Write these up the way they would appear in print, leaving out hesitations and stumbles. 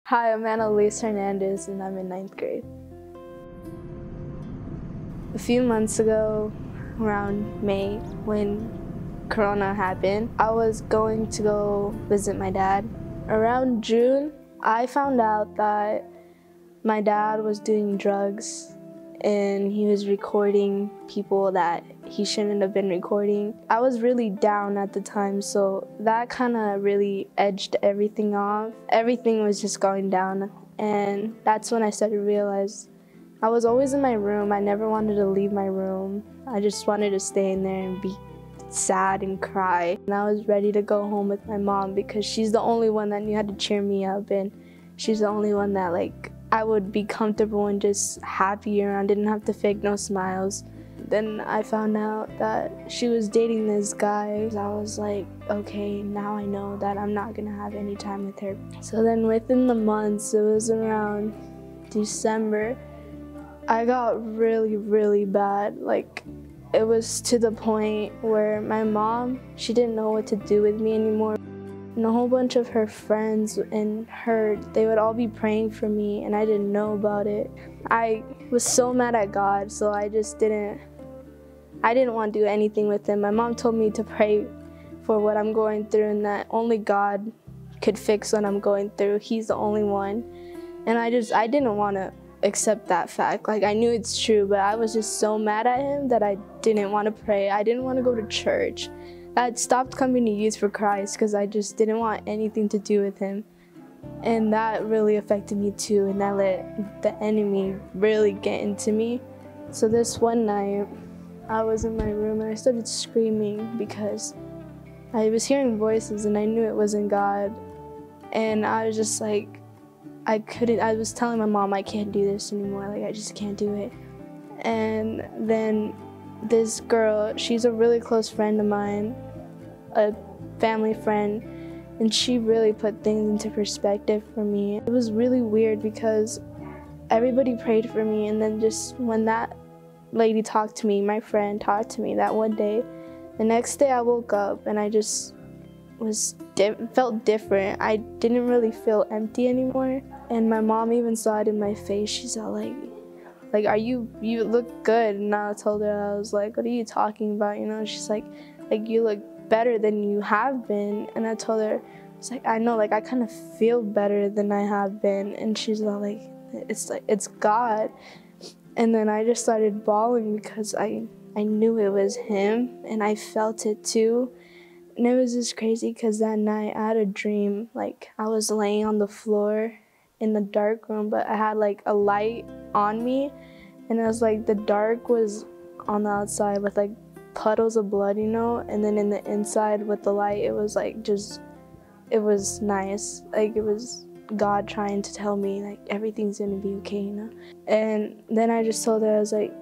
Hi, I'm Annalisse and I'm in 9th grade. A few months ago, around May, when Corona happened, I was going to go visit my dad. Around June, I found out that my dad was doing drugs and he was recording people that he shouldn't have been recording. I was really down at the time, so that kind of really edged everything off. Everything was just going down, and that's when I started to realize I was always in my room. I never wanted to leave my room. I just wanted to stay in there and be sad and cry. And I was ready to go home with my mom because she's the only one that knew how to cheer me up, and she's the only one that I would be comfortable and just happy around. Didn't have to fake no smiles. Then I found out that she was dating this guy. I was like, okay, now I know that I'm not gonna have any time with her. So then within the months, it was around December, I got really, really bad. It was to the point where my mom, she didn't know what to do with me anymore. And a whole bunch of her friends and her, they would all be praying for me, and I didn't know about it. I was so mad at God, so I didn't want to do anything with him. My mom told me to pray for what I'm going through and that only God could fix what I'm going through. He's the only one. And I didn't want to accept that fact. I knew it's true, but I was just so mad at him that I didn't want to pray. I didn't want to go to church. I stopped coming to Youth for Christ because I just didn't want anything to do with him. And that really affected me too, and that let the enemy really get into me. So this one night, I was in my room and I started screaming because I was hearing voices and I knew it wasn't God. And I was just like, I was telling my mom, I can't do this anymore, I just can't do it. And then this girl, she's a really close friend of mine, a family friend, and she really put things into perspective for me. It was really weird because everybody prayed for me, and then just when that lady talked to me, my friend talked to me that one day, the next day I woke up and I just felt different. I didn't really feel empty anymore, and my mom even saw it in my face. She's all like you look good. And I told her, I was like, what are you talking about? She's like you look better than you have been. And I told her, it's like, I know, I kind of feel better than I have been. And she's all like, it's God. And then I just started bawling because I knew it was him, and I felt it too. And it was just crazy because that night I had a dream. I was laying on the floor in the dark room, but I had a light on me, and it was the dark was on the outside with puddles of blood, and then in the inside with the light, it was it was nice. It was God trying to tell me everything's gonna be okay, And then I just told her, I was like,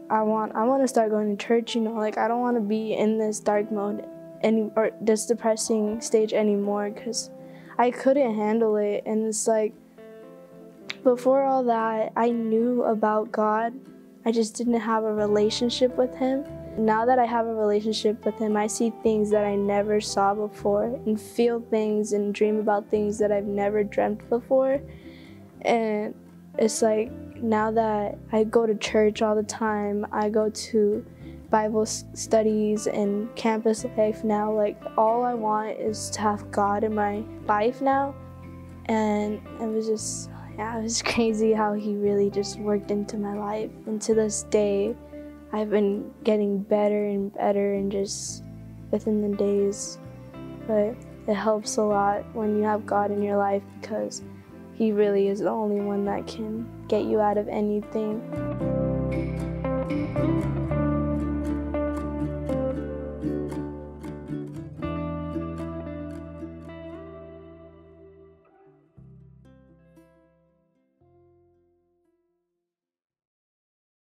I want to start going to church, I don't want to be in this dark mode or this depressing stage anymore, because I couldn't handle it. And it's before all that, I knew about God. I just didn't have a relationship with him. Now that I have a relationship with him, I see things that I never saw before, and feel things and dream about things that I've never dreamt before. And it's now that I go to church all the time, I go to Bible studies and campus life now, all I want is to have God in my life now. And it was just, it was crazy how he really just worked into my life. And to this day, I've been getting better and better, and just within the days. But it helps a lot when you have God in your life, because he really is the only one that can get you out of anything.